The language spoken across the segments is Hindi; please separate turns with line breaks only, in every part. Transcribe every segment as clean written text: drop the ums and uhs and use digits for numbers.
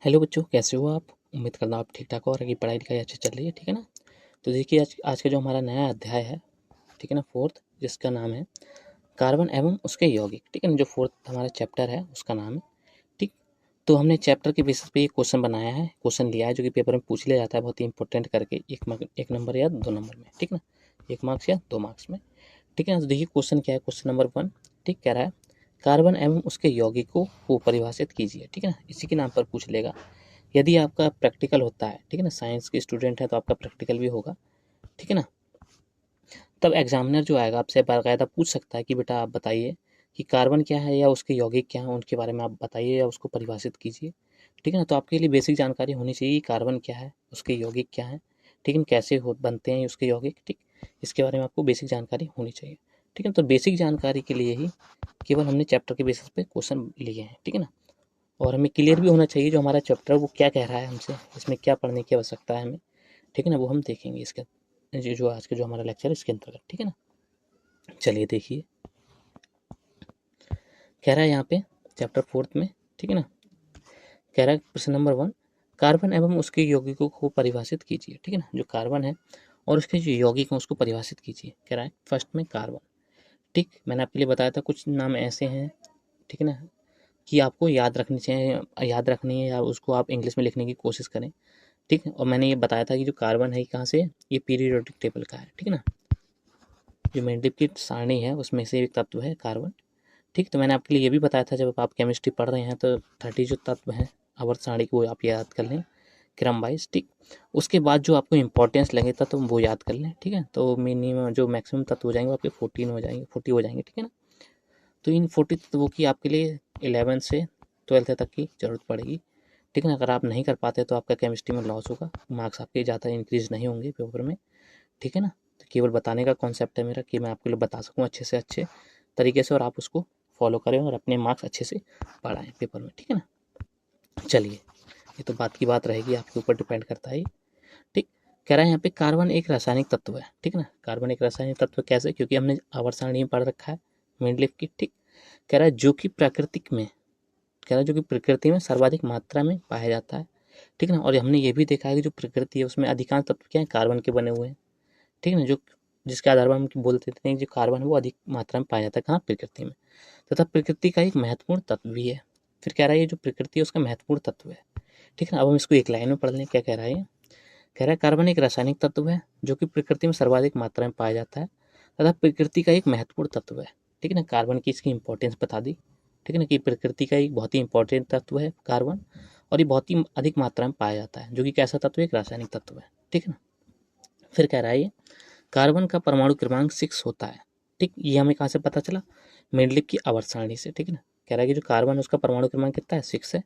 हेलो बच्चों, कैसे हो आप? उम्मीद करना आप ठीक ठाक हो और आपकी पढ़ाई लिखाई अच्छी चल रही है, ठीक है ना। तो देखिए आज आज का जो हमारा नया अध्याय है, ठीक है ना, फोर्थ, जिसका नाम है कार्बन एवं उसके यौगिक, ठीक है ना। जो फोर्थ हमारा चैप्टर है उसका नाम है, ठीक। तो हमने चैप्टर के बेसिस पे एक क्वेश्चन बनाया है, क्वेश्चन लिया है जो कि पेपर में पूछ लिया जाता है बहुत ही इंपॉर्टेंट करके, एक नंबर या 2 नंबर में, ठीक ना, 1 मार्क्स या 2 मार्क्स में, ठीक है ना। तो देखिए क्वेश्चन क्या है, क्वेश्चन नंबर 1, ठीक, कह रहा है कार्बन एवं उसके यौगिकों को परिभाषित कीजिए, ठीक है ना। इसी के नाम पर पूछ लेगा। यदि आपका प्रैक्टिकल होता है, ठीक है ना, साइंस के स्टूडेंट है तो आपका प्रैक्टिकल भी होगा, ठीक है ना। तब एग्जामिनर जो आएगा आपसे बाकायदा पूछ सकता है कि बेटा आप बताइए कि कार्बन क्या है या उसके यौगिक क्या हैं, उनके बारे में आप बताइए या उसको परिभाषित कीजिए, ठीक है ना। तो आपके लिए बेसिक जानकारी होनी चाहिए, कार्बन क्या है, उसके यौगिक क्या है, ठीक है, कैसे हो बनते हैं उसके यौगिक, ठीक, इसके बारे में आपको बेसिक जानकारी होनी चाहिए, ठीक है। तो बेसिक जानकारी के लिए ही केवल हमने चैप्टर के बेसिस पे क्वेश्चन लिए हैं, ठीक है ना। और हमें क्लियर भी होना चाहिए जो हमारा चैप्टर है वो क्या कह रहा है हमसे, इसमें क्या पढ़ने की आवश्यकता है हमें, ठीक है ना, वो हम देखेंगे इसके जो आज का जो हमारा लेक्चर है इसके अंतर्गत, ठीक है ना। चलिए देखिए, कह रहा है यहाँ पे चैप्टर 4 में, ठीक है ना, कह रहा है प्रश्न नंबर 1, कार्बन एवं उसके यौगिकों को परिभाषित कीजिए, ठीक है ना। जो कार्बन है और उसके जो यौगिक हैं उसको परिभाषित कीजिए, कह रहा है फर्स्ट में कार्बन, ठीक। मैंने आपके लिए बताया था कुछ नाम ऐसे हैं, ठीक है ना, कि आपको याद रखनी चाहिए, याद रखनी है या उसको आप इंग्लिश में लिखने की कोशिश करें, ठीक है। और मैंने ये बताया था कि जो कार्बन है कहाँ से, ये पीरियोडिक टेबल का है, ठीक है ना। जो मेंडेलिव की सारणी है उसमें से एक तत्व है कार्बन, ठीक। तो मैंने आपके लिए ये भी बताया था जब आप केमिस्ट्री पढ़ रहे हैं तो 30 जो तत्व हैं आवर्त सारणी को आप याद कर लें क्रम वाइज, ठीक। उसके बाद जो आपको इंपॉर्टेंस लगे तत्व वो याद कर लें, ठीक है। तो मिनिमम जो मैक्सिमम तत्व हो जाएंगे वो आपके 14 हो जाएंगे, 40 हो जाएंगे, ठीक है ना। तो इन 40 तत्वों की आपके लिए 11 से 12 तक की जरूरत पड़ेगी, ठीक है ना। अगर आप नहीं कर पाते तो आपका केमिस्ट्री में लॉस होगा, मार्क्स आपके ज़्यादा इंक्रीज नहीं होंगे पेपर में, ठीक है ना। तो केवल बताने का कॉन्सेप्ट है मेरा कि मैं आपके लिए बता सकूँ अच्छे से अच्छे तरीके से और आप उसको फॉलो करें और अपने मार्क्स अच्छे से बढ़ाएं पेपर में, ठीक है ना। चलिए, ये तो बात की बात रहेगी, आपके ऊपर डिपेंड करता है, ठीक। कह रहा है यहाँ पे कार्बन एक रासायनिक तत्व है, ठीक है ना। कार्बन एक रासायनिक तत्व कैसे, क्योंकि हमने आवर्त सारणी में पढ़ रखा है मेंडलीव की, ठीक। कह रहा है जो कि प्राकृतिक में, कह रहा है जो कि प्रकृति में सर्वाधिक मात्रा में पाया जाता है, ठीक है ना। और हमने ये भी देखा है कि जो प्रकृति है उसमें अधिकांश तत्व क्या है, कार्बन के बने हुए हैं, ठीक है ना। जो जिसके आधार पर हम बोलते थे कि जो कार्बन है वो अधिक मात्रा में पाया जाता है कहाँ, प्रकृति में, तथा प्रकृति का एक महत्वपूर्ण तत्व भी है। फिर कह रहा है ये जो प्रकृति है उसका महत्वपूर्ण तत्व है, ठीक है ना। अब हम इसको एक लाइन में पढ़ लें, क्या कह रहा है ये, कह रहा है कार्बन एक रासायनिक तत्व है जो कि प्रकृति में सर्वाधिक मात्रा में पाया जाता है तथा प्रकृति का एक महत्वपूर्ण तत्व है, ठीक है ना। कार्बन की इसकी इंपॉर्टेंस बता दी, ठीक है ना, कि प्रकृति का एक बहुत ही इंपॉर्टेंट तत्व है कार्बन और ये बहुत ही अधिक मात्रा में पाया जाता है, जो कि कैसा तत्व है, एक रासायनिक तत्व है, ठीक है ना। फिर कह रहा है ये कार्बन का परमाणु क्रमांक 6 होता है, ठीक। ये हमें कहाँ से पता चला, मेंडलीव की आवर्त सारणी से, ठीक है ना। कह रहा है कि जो कार्बन है उसका परमाणु क्रमांक कितना है, 6 है,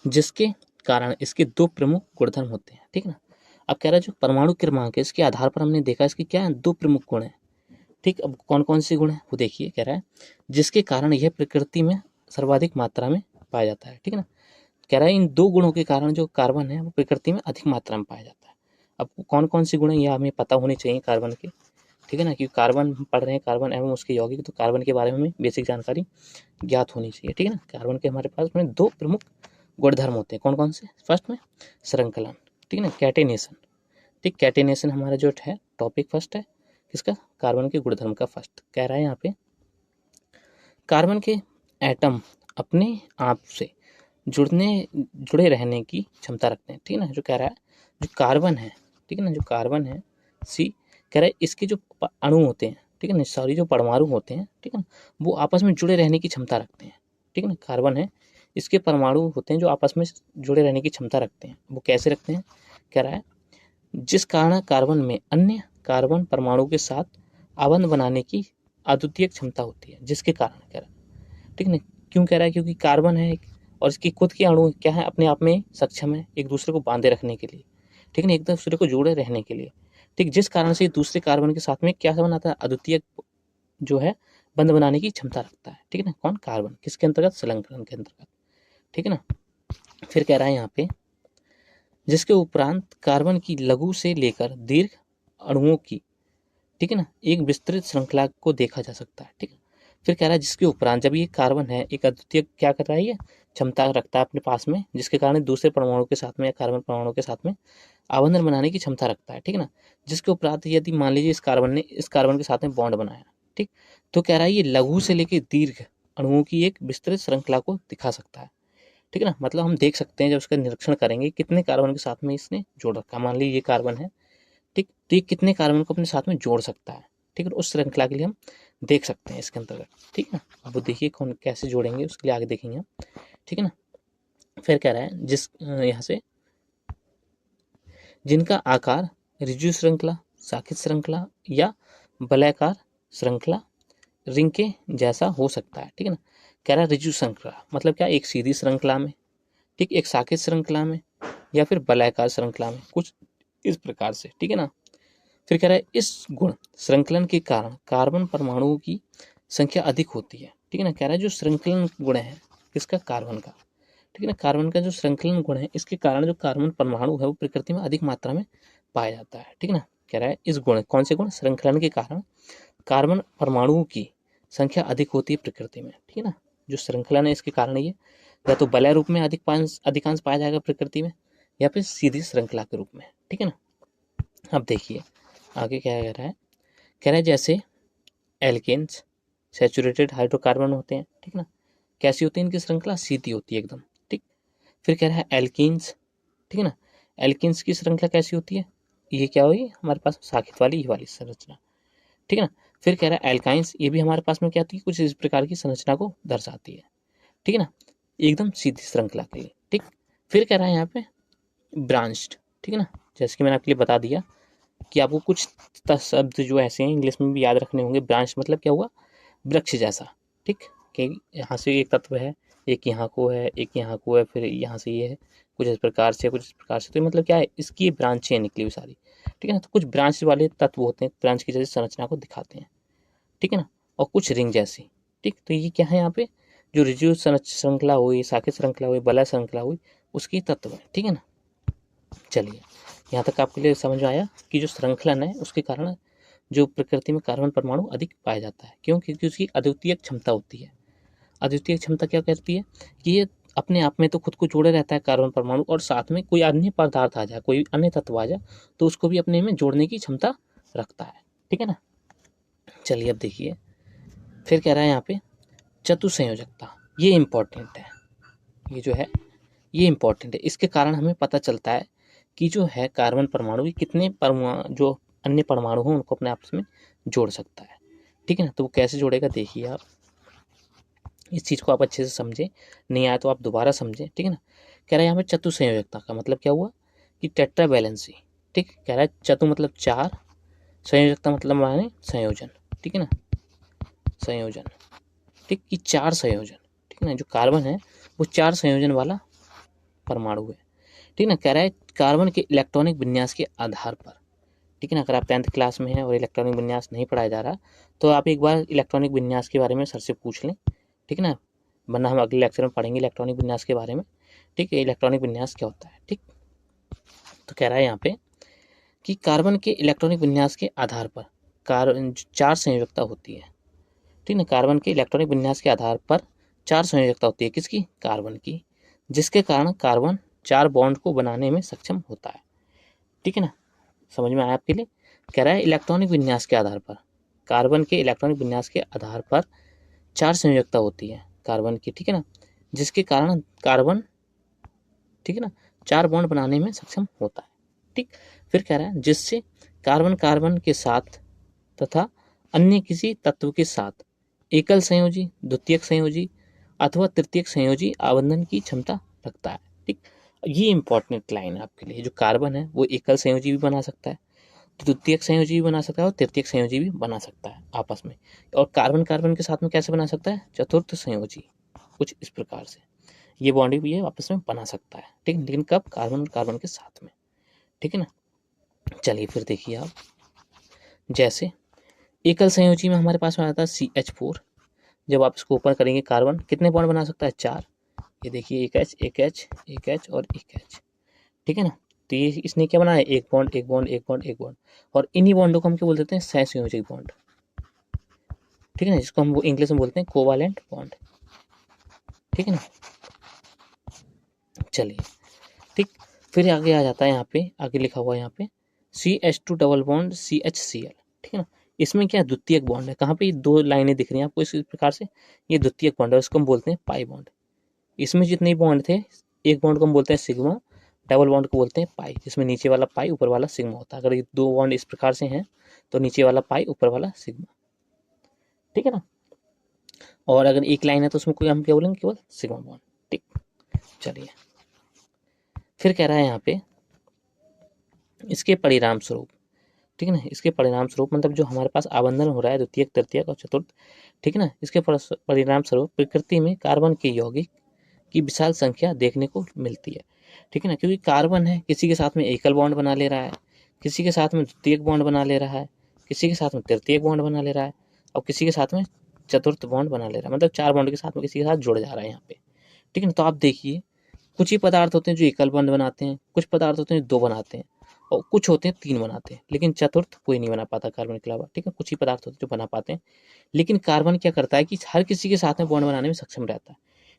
जिसके कारण इसके 2 प्रमुख गुणधर्म होते हैं, ठीक है ना। अब कह रहा है जो परमाणु क्रमांक है इसके आधार पर हमने देखा इसके क्या है, 2 प्रमुख गुण है, ठीक। अब कौन कौन से गुण है वो देखिए, कह रहा है जिसके कारण यह प्रकृति में सर्वाधिक मात्रा में पाया जाता है, ठीक है ना। कह रहा है इन 2 गुणों के कारण जो कार्बन है वो प्रकृति में अधिक मात्रा में पाया जाता है। अब कौन कौन सी गुण है ये हमें पता होने चाहिए कार्बन के, ठीक है ना, क्योंकि कार्बन हम पढ़ रहे हैं, कार्बन एवं उसके यौगिक, तो कार्बन के बारे में हमें बेसिक जानकारी ज्ञात होनी चाहिए, ठीक है ना। कार्बन के हमारे पास में 2 प्रमुख गुणधर्म होते हैं, कौन कौन से, फर्स्ट में श्रृंखलन, ठीक है ना, कैटेनेशन, ठीक। कैटेनेशन हमारा जो है टॉपिक फर्स्ट है किसका, कार्बन के गुणधर्म का फर्स्ट। कह रहा है यहाँ पे कार्बन के एटम अपने आप से जुड़े रहने की क्षमता रखते हैं, ठीक है ना। जो कह रहा है जो कार्बन है, ठीक है ना, जो कार्बन है सी, कह रहा है इसके जो अणु होते हैं, ठीक है ना, सॉरी जो परमाणु होते हैं, ठीक है ना, वो आपस में जुड़े रहने की क्षमता रखते हैं, ठीक है ना। कार्बन है इसके परमाणु होते हैं जो आपस में जुड़े रहने की क्षमता रखते हैं, वो कैसे रखते हैं, कह रहा है जिस कारण कार्बन में अन्य कार्बन परमाणु के साथ आबंध बनाने की अद्वितीय क्षमता होती है, जिसके कारण कह रहा है, ठीक है ना। क्यों कह रहा है, क्योंकि कार्बन है और इसकी खुद के अणु क्या है, अपने आप में सक्षम है एक दूसरे को बांधे रखने के लिए, ठीक है ना, एक दूसरे को जोड़े रहने के लिए, ठीक। जिस कारण से दूसरे कार्बन के साथ में क्या बनाता है, अद्वितीय जो है बंध बनाने की क्षमता रखता है, ठीक है ना। कौन, कार्बन, किसके अंतर्गत, संलग्न के अंतर्गत, ठीक है ना। फिर कह रहा है यहाँ पे जिसके उपरांत कार्बन की लघु से लेकर दीर्घ अणुओं की, ठीक है ना, एक विस्तृत श्रृंखला को देखा जा सकता है, ठीक है। फिर कह रहा है जिसके उपरांत जब ये कार्बन है एक अद्वितीय क्या कर रहा है, ये क्षमता रखता है अपने पास में, जिसके कारण दूसरे परमाणु के साथ में या कार्बन परमाणु के साथ में आबंधन बनाने की क्षमता रखता है, ठीक है ना। जिसके उपरांत यदि मान लीजिए इस कार्बन ने इस कार्बन के साथ में बॉन्ड बनाया, ठीक, तो कह रहा है ये लघु से लेकर दीर्घ अणुओं की एक विस्तृत श्रृंखला को दिखा सकता है, ठीक है ना। मतलब हम देख सकते हैं जब उसका निरीक्षण करेंगे कितने कार्बन के साथ में इसने जोड़ रखा है। मान लीजिए ये कार्बन है, ठीक, तो ये कितने कार्बन को अपने साथ में जोड़ सकता है, ठीक है, उस श्रृंखला के लिए हम देख सकते हैं इसके अंतर्गत, ठीक है ना। अब देखिए कौन कैसे जोड़ेंगे उसके लिए आगे देखेंगे हम, ठीक है ना। फिर कह रहा है जिस यहाँ से जिनका आकार ऋजु श्रृंखला, शाखित श्रृंखला या वलयाकार श्रृंखला रिंग के जैसा हो सकता है, ठीक है ना। कह रहा है ऋजु श्रृंखला मतलब क्या, एक सीधी श्रृंखला में, ठीक, एक शाखित श्रृंखला में या फिर वलयाकार श्रृंखला में, कुछ इस प्रकार से, ठीक है ना। फिर कह रहा है इस गुण श्रृंखलन के कारण कार्बन परमाणुओं की संख्या अधिक होती है, ठीक है ना। कह रहा है जो श्रृंखलन गुण है किसका, कार्बन का, ठीक है ना। कार्बन का जो श्रृंखलन गुण है इसके कारण जो कार्बन परमाणु है वो प्रकृति में अधिक मात्रा में पाया जाता है, ठीक है ना। कह रहा है इस गुण, कौन से गुण, श्रृंखलन के कारण कार्बन परमाणुओं की संख्या अधिक होती है प्रकृति में, ठीक है ना। जो श्रृंखलन है इसके कारण ये या तो वलय रूप में अधिकांश पाया जाएगा प्रकृति में या फिर सीधी श्रृंखला के रूप में, ठीक है ना। अब देखिए आगे क्या कह रहा है, कह रहा है जैसे एल्केन्स सैचुरेटेड हाइड्रोकार्बन होते हैं, ठीक ना, कैसी होती है इनकी श्रृंखला, सीधी होती है एकदम, ठीक। फिर कह रहा है एल्कीन्स, ठीक है ना, एल्कीन्स की श्रृंखला कैसी होती है, ये क्या हुई हमारे पास शाखित वाली ये वाली संरचना, ठीक है ना। फिर कह रहा है एल्काइंस, ये भी हमारे पास में क्या आती है, कुछ इस प्रकार की संरचना को दर्शाती है, ठीक है ना, एकदम सीधी श्रृंखला के लिए, ठीक। फिर कह रहा है यहाँ पे ब्रांच्ड, ठीक है ना, जैसे कि मैंने आपके लिए बता दिया कि आपको कुछ शब्द जो ऐसे हैं इंग्लिश में भी याद रखने होंगे। ब्रांच मतलब क्या हुआ, वृक्ष जैसा, ठीक, कि यहाँ से एक तत्व है, एक यहाँ को है, एक यहाँ को है, फिर यहाँ से ये है, कुछ इस प्रकार से कुछ इस प्रकार से, तो मतलब क्या है, इसकी ब्रांचें निकली हुई सारी, ठीक है ना। तो कुछ ब्रांच वाले तत्व होते हैं, ब्रांच की जैसी संरचना को दिखाते हैं, ठीक है ना, और कुछ रिंग जैसी, ठीक। तो ये क्या है यहाँ पे, जो रिज्यू श्रृंखला हुई, शाखित श्रृंखला हुई, बलय श्रृंखला हुई, उसकी तत्व है, ठीक है ना। चलिए यहाँ तक आपके लिए समझ में आया कि जो श्रृंखलन है उसके कारण जो प्रकृति में कार्बन परमाणु अधिक पाया जाता है, क्यों, क्योंकि उसकी अद्वितीय क्षमता होती है। अद्वितीय क्षमता क्या कहती है कि ये अपने आप में तो खुद को जोड़े रहता है कार्बन परमाणु, और साथ में कोई अन्य पदार्थ आ जाए, कोई अन्य तत्व आ जाए तो उसको भी अपने में जोड़ने की क्षमता रखता है, ठीक है ना। चलिए अब देखिए फिर कह रहा है यहाँ पे चतुसंयोजकता, ये इंपॉर्टेंट है, ये जो है ये इंपॉर्टेंट है। इसके कारण हमें पता चलता है कि जो है कार्बन परमाणु ये कितने जो अन्य परमाणु हैं उनको अपने आपस में जोड़ सकता है, ठीक है ना। तो वो कैसे जोड़ेगा देखिए आप, इस चीज़ को आप अच्छे से समझें, नहीं आया तो आप दोबारा समझें, ठीक है ना। कह रहा है यहाँ पे चतुसंयोजकता का मतलब क्या हुआ कि टेट्रा बैलेंसी, ठीक, कह रहा है चतु मतलब चार, संयोजकता मतलब माने संयोजन, ठीक है ना, संयोजन, ठीक, कि चार संयोजन, ठीक है ना। जो कार्बन है वो चार संयोजन वाला परमाणु है, ठीक है ना। कह रहा है कार्बन के इलेक्ट्रॉनिक विन्यास के आधार पर, ठीक है ना। अगर आप 10th क्लास में हैं और इलेक्ट्रॉनिक विन्यास नहीं पढ़ाया जा रहा तो आप एक बार इलेक्ट्रॉनिक विन्यास के बारे में सर से पूछ लें, ठीक है ना, वरना हम अगले लेक्चर में पढ़ेंगे इलेक्ट्रॉनिक विन्यास के बारे में, ठीक है, इलेक्ट्रॉनिक विन्यास क्या होता है, ठीक। तो कह रहा है यहाँ पे कि कार्बन के इलेक्ट्रॉनिक विन्यास के आधार पर कार्बन चार संयोजकता होती है, ठीक है। कार्बन के इलेक्ट्रॉनिक विन्यास के आधार पर चार संयोजकता होती है, किसकी, कार्बन की, जिसके कारण कार्बन चार बॉन्ड को बनाने में सक्षम होता है, ठीक है ना। समझ में आया आपके लिए। कह रहा है इलेक्ट्रॉनिक विन्यास के आधार पर, कार्बन के इलेक्ट्रॉनिक विन्यास के आधार पर चार संयोजकता होती है कार्बन की, ठीक है ना, जिसके कारण कार्बन, ठीक है ना, चार बॉन्ड बनाने में सक्षम होता है, ठीक। फिर कह रहा है जिससे कार्बन कार्बन के साथ तथा अन्य किसी तत्व के साथ एकल संयोजी, द्वितीयक संयोजी अथवा तृतीयक संयोजी आबंधन की क्षमता रखता है, ठीक। ये इंपॉर्टेंट लाइन है आपके लिए, जो कार्बन है वो एकल संयोजी भी बना सकता है, द्वितीयक संयोजी भी बना सकता है और तृतीयक संयोजी भी बना सकता है आपस में, और कार्बन कार्बन के साथ में कैसे बना सकता है, चतुर्थ संयोजी, कुछ इस प्रकार से ये बॉन्डिंग भी ये आपस में बना सकता है, ठीक, लेकिन कब, कार्बन कार्बन के साथ में, ठीक है ना। चलिए फिर देखिए आप, जैसे एकल संयोजी में हमारे पास में आता है CH4, जब आप इसको ओपन करेंगे कार्बन कितने बॉन्ड बना सकता है, चार, ये देखिए एक H एक H एक H और एक H, ठीक है ना। तो ये इसने क्या बनाया, एक बॉन्ड एक बॉन्ड एक बॉन्ड एक बॉन्ड, और इन्हीं बॉन्डों को हम क्या बोल देते हैं, सहसंयोजक बॉन्ड, ठीक है ना, जिसको हम वो इंग्लिश में बोलते हैं कोवालेंट बॉन्ड, ठीक है ना। चलिए ठीक, फिर आगे आ जाता है, यहाँ पे आगे लिखा हुआ है यहाँ पे CH2 डबल बॉन्ड CHCl, ठीक है ना। इसमें क्या द्वितीयक बॉन्ड है, कहाँ पे ये दो लाइनें दिख रही हैं आपको इस प्रकार से, ये द्वितीयक बॉन्ड है, उसको हम बोलते हैं पाई बॉन्ड। इसमें जितने बॉन्ड थे, एक बॉन्ड को हम बोलते हैं सिग्मा, डबल बॉन्ड को बोलते हैं पाई, जिसमें नीचे वाला पाई ऊपर वाला सिग्मा होता है। अगर ये दो बॉन्ड इस प्रकार से हैं तो नीचे वाला पाई ऊपर वाला सिग्मा, ठीक है ना। और अगर एक लाइन है तो उसमें कोई हम क्या बोलेंगे, केवल सिग्मा बॉन्ड, ठीक। चलिए फिर कह रहा है यहाँ पे इसके परिणाम स्वरूप, ठीक है ना, इसके परिणाम स्वरूप मतलब जो हमारे पास आबंधन हो रहा है द्वितीयक, तृतीयक और चतुर्थ, ठीक है ना, इसके परिणाम स्वरूप प्रकृति में कार्बन के यौगिक की विशाल संख्या देखने को मिलती है, ठीक है ना। क्योंकि कार्बन है, किसी के साथ में एकल बॉन्ड बना ले रहा है, किसी के साथ में द्वितीयक बॉन्ड बना ले रहा है, किसी के साथ में तृतीयक बॉन्ड बना ले रहा है, और किसी के साथ में चतुर्थ बॉन्ड बना ले रहा है, मतलब 4 बॉन्ड के साथ में किसी के साथ जुड़ जा रहा है यहाँ पे, ठीक है ना। तो आप देखिए कुछ ही पदार्थ होते हैं जो एकल बॉन्ड बनाते हैं, कुछ पदार्थ होते हैं जो 2 बनाते हैं, और कुछ होते हैं 3 बनाते हैं, लेकिन चतुर्थ कोई नहीं बना पाता कार्बन के अलावा, ठीक है। कुछ ही पदार्थ होते हैं जो बना पाते हैं, लेकिन कार्बन क्या करता है कि हर किसी के साथ में बॉन्ड बनाने में सक्षम रहता है।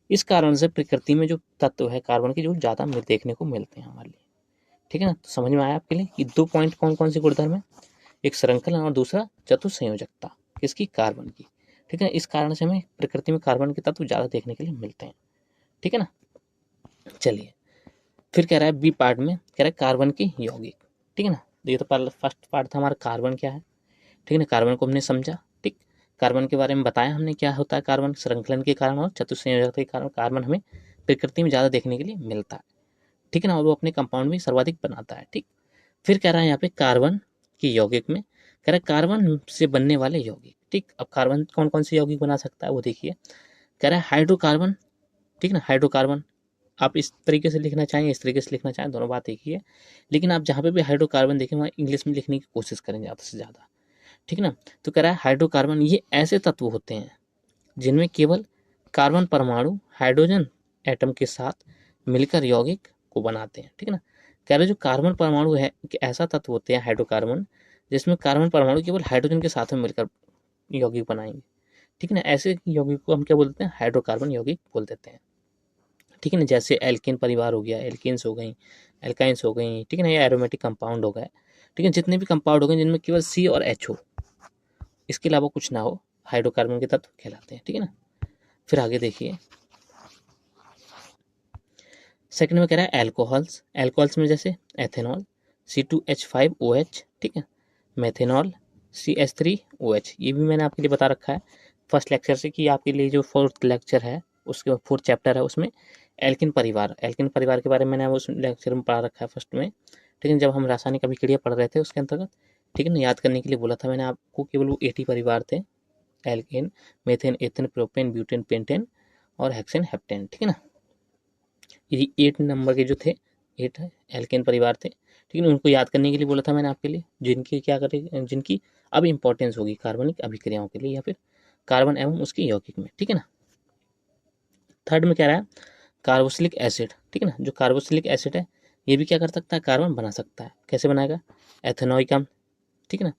इस कारण से प्रकृति में जो तत्व है कार्बन के, जो ज़्यादा देखने को मिलते हैं हमारे लिए, ठीक है ना। तो समझ में आया आपके लिए कि 2 पॉइंट कौन कौन से गुणधर्म है, एक श्रृंखला और दूसरा चतुसंयोजकता किसकी, कार्बन की, ठीक है। इस कारण से हमें प्रकृति में कार्बन के तत्व ज़्यादा देखने के लिए मिलते हैं, ठीक है ना। चलिए फिर कह रहा है बी पार्ट में, कह रहा है कार्बन के यौगिक, ठीक है ना। ये तो फर्स्ट पार्ट था हमारा कार्बन क्या है, ठीक है ना, कार्बन को हमने समझा, ठीक। कार्बन के बारे में बताया हमने क्या होता है कार्बन, श्रृंखलन के कारण और चतुसंयोजकता के कारण कार्बन हमें प्रकृति में ज़्यादा देखने के लिए मिलता है, ठीक है ना, और वो अपने कंपाउंड में सर्वाधिक बनाता है, ठीक। फिर कह रहा है यहाँ पे कार्बन के यौगिक में, कह रहा है कार्बन से बनने वाले यौगिक, ठीक। अब कार्बन कौन कौन से यौगिक बना सकता है वो देखिए, कह रहा है हाइड्रोकार्बन, ठीक ना, हाइड्रोकार्बन आप इस तरीके से लिखना चाहें, इस तरीके से लिखना चाहें, दोनों बात एक ही है, लेकिन आप जहाँ पे भी हाइड्रोकार्बन देखें वहाँ इंग्लिश में लिखने की कोशिश करें ज़्यादा से ज़्यादा, ठीक है ना। तो कह रहा है हाइड्रोकार्बन ये ऐसे तत्व होते हैं जिनमें केवल कार्बन परमाणु हाइड्रोजन एटम के साथ मिलकर यौगिक को बनाते हैं, ठीक है ना। कह रहे जो कार्बन परमाणु है कि ऐसा तत्व होते हैं हाइड्रोकार्बन जिसमें कार्बन परमाणु केवल हाइड्रोजन के साथ में मिलकर यौगिक बनाएंगे, ठीक है ना। ऐसे यौगिक को हम क्या बोलते हैं, हाइड्रोकार्बन यौगिक बोल देते हैं, ठीक है ना। जैसे एल्केन परिवार हो गया, एल्केन्स हो गई, एल्काइंस हो गई, ठीक है ना, या एरोमेटिक कंपाउंड हो गए, ठीक है। जितने भी कंपाउंड हो गए जिनमें केवल C और H हो, इसके अलावा कुछ ना हो, हाइड्रोकार्बन के तत्व कहलाते हैं, ठीक है ना। फिर आगे देखिए सेकंड में कह रहा है एल्कोहल्स, एल्कोहल्स में जैसे एथेनॉल C2H5OH, ठीक है, मेथेनॉल CH3OH, ये भी मैंने आपके लिए बता रखा है फर्स्ट लेक्चर से कि आपके लिए जो 4th लेक्चर है उसके 4th चैप्टर है उसमें एल्किन परिवार, एल्किन परिवार के बारे में मैंने उस लेक्चर में पढ़ा रखा है फर्स्ट में, ठीक है, जब हम रासायनिक अभिक्रिया पढ़ रहे थे उसके अंतर्गत, ठीक है ना। याद करने के लिए बोला था मैंने आपको, केवल वो 80 परिवार थे, alkane, methane, ethane, propane, butane, pentane और हेक्सेन, हेप्टेन, ठीक है ना। ये 8 नंबर के जो थे, 8 एल्केन परिवार थे, ठीक है, उनको याद करने के लिए बोला था मैंने आपके लिए, जिनकी क्या करें, जिनकी अब इंपॉर्टेंस होगी कार्बनिक अभिक्रियाओं के लिए या फिर कार्बन एवं उसके यौगिक में, ठीक है ना। थर्ड में क्या रहा है कार्बोक्सिलिक एसिड, ठीक है ना, जो कार्बोक्सिलिक एसिड है ये भी क्या कर सकता है, कार्बन बना सकता है, कैसे बनाएगा, एथेनोइक अम्ल, ठीक है ना,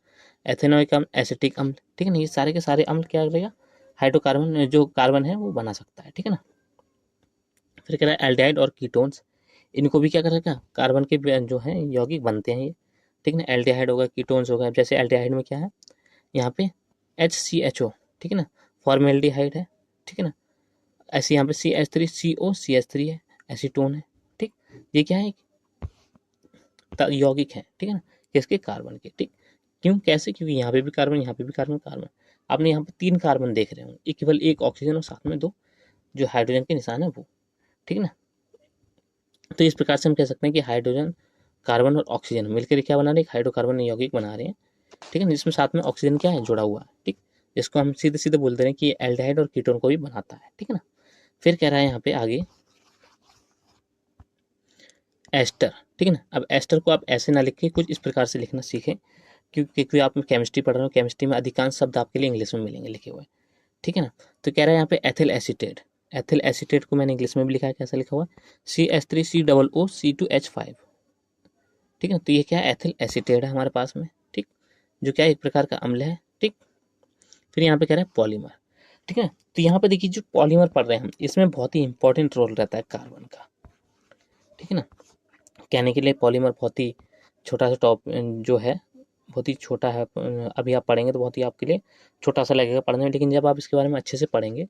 एथेनोइक अम्ल, एसिटिक अम्ल, ठीक है ना, ये सारे के सारे अम्ल क्या करेगा, हाइड्रोकार्बन जो कार्बन है वो बना सकता है, ठीक है ना। फिर कह रहा है एल्डिहाइड और कीटोन्स, इनको भी क्या करेगा, कार्बन के जो है यौगिक बनते हैं ये, ठीक है ना, एल्डिहाइड होगा, कीटोन्स होगा, जैसे एल्डिहाइड में क्या है यहाँ पे HCHO, ठीक है ना, फॉर्मेल्डिहाइड है, ठीक है ना, ऐसे यहाँ पे CH3CO CH3 है, एसीटोन है, ठीक। ये क्या है, यौगिक है, ठीक है ना, किसके, कार्बन के, ठीक। क्यों, कैसे, क्योंकि यहाँ पे भी कार्बन, यहाँ पे भी कार्बन, कार्बन, आपने यहाँ पे 3 कार्बन देख रहे हो, केवल एक ऑक्सीजन और साथ में 2 जो हाइड्रोजन के निशान है वो, ठीक है ना। तो इस प्रकार से हम कह सकते हैं कि हाइड्रोजन, कार्बन और ऑक्सीजन मिलकर क्या बना रहे हैं, एक हाइड्रोकार्बन यौगिक बना रहे हैं, ठीक है ना, जिसमें साथ में ऑक्सीजन क्या है, जुड़ा हुआ है, ठीक। जिसको हम सीधे सीधे बोल दे रहे हैं कि ये एल्डिहाइड और कीटोन को भी बनाता है, ठीक है ना। फिर कह रहा है यहाँ पे आगे एस्टर, ठीक है ना। अब एस्टर को आप ऐसे ना लिख के कुछ इस प्रकार से लिखना सीखें, क्योंकि आप केमिस्ट्री पढ़ रहे हो, केमिस्ट्री में अधिकांश शब्द आपके लिए इंग्लिश में मिलेंगे लिखे हुए, ठीक है ना। तो कह रहा है यहाँ पे एथिल एसीटेट, एथिल एसीटेट को मैंने इंग्लिश में भी लिखा है, कैसा लिखा हुआ CH3COO C2H5, ठीक है। तो ये क्या है, एथिल एसीटेट है हमारे पास में, ठीक, जो क्या है एक प्रकार का अम्ल है, ठीक। फिर यहाँ पे कह रहा है पॉलीमर, ठीक है। तो यहाँ पे देखिए जो पॉलीमर पढ़ रहे हैं हम, इसमें बहुत ही इंपॉर्टेंट रोल रहता है कार्बन का, ठीक है ना। कहने के लिए पॉलीमर बहुत ही छोटा सा जो है बहुत ही छोटा है, अभी आप पढ़ेंगे तो बहुत ही आपके लिए छोटा सा लगेगा पढ़ने में, लेकिन जब आप इसके बारे में अच्छे से पढ़ेंगे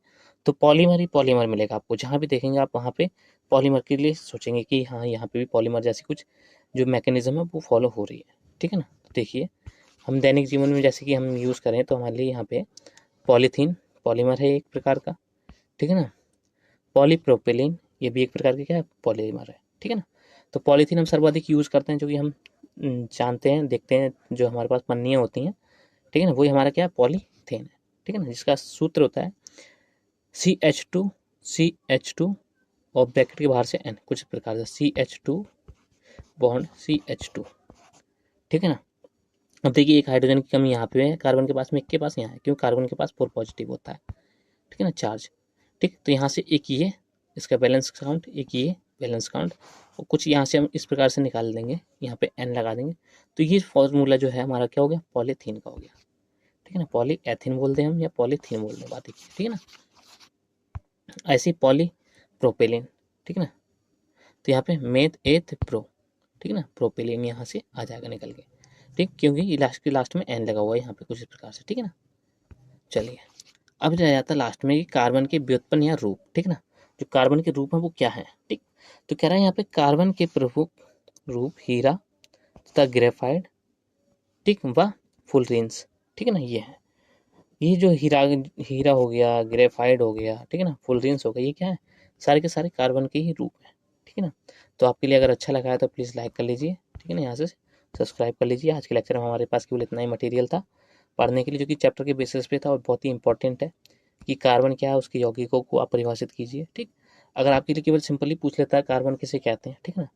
तो पॉलीमर ही पॉलीमर मिलेगा आपको। जहाँ भी देखेंगे आप वहाँ पे पॉलीमर के लिए सोचेंगे कि हाँ यहाँ पे भी पॉलीमर जैसी कुछ जो मैकेनिज्म है वो फॉलो हो रही है, ठीक है ना। तो देखिए हम दैनिक जीवन में जैसे कि हम यूज़ करें तो हमारे लिए यहाँ पे पॉलीथीन पॉलीमर है एक प्रकार का, ठीक है ना। पॉलीप्रोपिलीन ये भी एक प्रकार की क्या है, पॉलीमर है, ठीक है ना। तो पॉलीथीन हम सर्वाधिक यूज़ करते हैं, जो कि हम जानते हैं देखते हैं जो हमारे पास पन्नियाँ होती हैं, ठीक है ना, वही हमारा क्या है, पॉलीथीन है, ठीक है ना, जिसका सूत्र होता है CH2 और ब्रैकेट के बाहर से N, कुछ प्रकार से CH2 बॉन्ड CH2, ठीक है ना। अब देखिए एक हाइड्रोजन की कमी यहाँ पे है कार्बन के पास में, एक के पास यहाँ है, क्यों, कार्बन के पास 4 पॉजिटिव होता है, ठीक है ना, चार्ज, ठीक। तो यहाँ से एक ये इसका बैलेंस काउंट, एक ये बैलेंस काउंट, और कुछ यहाँ से हम इस प्रकार से निकाल देंगे, यहाँ पे N लगा देंगे। तो ये फॉर्मूला जो है हमारा क्या हो गया, पॉलीथीन का हो गया, ठीक है ना। पॉली एथिन बोलते हैं हम या पॉलीथीन बोलते हैं, बात देखिए, ठीक है ना। ऐसे ही पॉली प्रोपेलिन, ठीक है ना। तो यहाँ पे मेथ एथ प्रो, ठीक है ना, प्रोपेलिन यहाँ से आ जाएगा निकल के, ठीक, क्योंकि ये लास्ट के लास्ट में N लगा हुआ है यहाँ पे कुछ इस प्रकार से, ठीक है ना। चलिए अब रह जाता लास्ट में कि कार्बन के व्युत्पन्न या रूप, ठीक ना, जो कार्बन के रूप है वो क्या है, ठीक। तो कह रहा है यहाँ पे कार्बन के प्रमुख रूप हीरा तथा ग्रेफाइट, ठीक, व फुलरेंस, ठीक है ना। ये है, ये जो हीरा हो गया, ग्रेफाइट हो गया, ठीक है ना, फुलरेंस हो गया, ये क्या है, सारे के सारे कार्बन के ही रूप हैं, ठीक है ना। तो आपके लिए अगर अच्छा लगा है तो प्लीज़ लाइक कर लीजिए, ठीक है ना, यहाँ से सब्सक्राइब कर लीजिए। आज के लेक्चर में हमारे पास केवल इतना ही मटेरियल था पढ़ने के लिए, जो कि चैप्टर के बेसिस पे था और बहुत ही इंपॉर्टेंट है कि कार्बन क्या है, उसके यौगिकों को आप परिभाषित कीजिए, ठीक। अगर आपके लिए केवल सिंपली पूछ लेता है कार्बन किसे कहते हैं, ठीक है ना,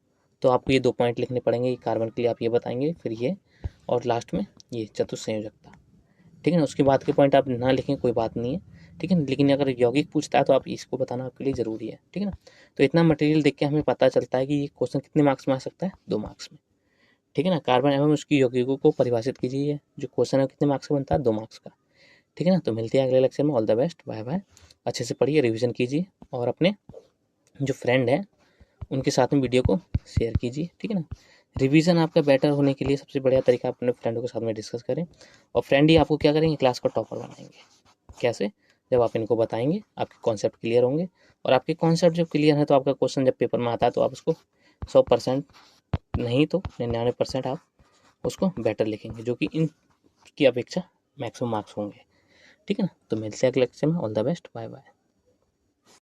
तो आपको ये 2 पॉइंट लिखने पड़ेंगे, कार्बन के लिए आप ये बताएंगे, फिर ये, और लास्ट में ये चतुस्संयोजकता, ठीक है ना। उसके बाद के पॉइंट आप ना लिखें कोई बात नहीं है, ठीक है ना, लेकिन अगर यौगिक पूछता है तो आप इसको बताना आपके लिए ज़रूरी है, ठीक है ना। तो इतना मटेरियल देख के हमें पता चलता है कि ये क्वेश्चन कितने मार्क्स में आ सकता है, 2 मार्क्स में, ठीक है ना। कार्बन एवं उसकी यौगिकों को परिभाषित कीजिए, जो क्वेश्चन है कितने मार्क्स का बनता है, 2 मार्क्स का, ठीक है ना। तो मिलते हैं अगले लेक्चर में, all the best, bye bye. अच्छे से पढ़िए, रिवीजन कीजिए और अपने जो फ्रेंड हैं उनके साथ में वीडियो को शेयर कीजिए, ठीक है ना। रिवीजन आपका बेटर होने के लिए सबसे बढ़िया तरीका अपने फ्रेंडों के साथ में डिस्कस करें, और फ्रेंड ही आपको क्या करेंगे, क्लास का टॉपर बनाएंगे। कैसे, जब आप इनको बताएंगे आपके कॉन्सेप्ट क्लियर होंगे, और आपके कॉन्सेप्ट जब क्लियर है तो आपका क्वेश्चन जब पेपर में आता है तो आप उसको 100% नहीं तो 99% आप उसको बेटर लिखेंगे, जो कि इनकी अपेक्षा मैक्सिमम मार्क्स होंगे, ठीक है ना। तो मिलते हैं अगले लेक्चर में, all the best, bye bye.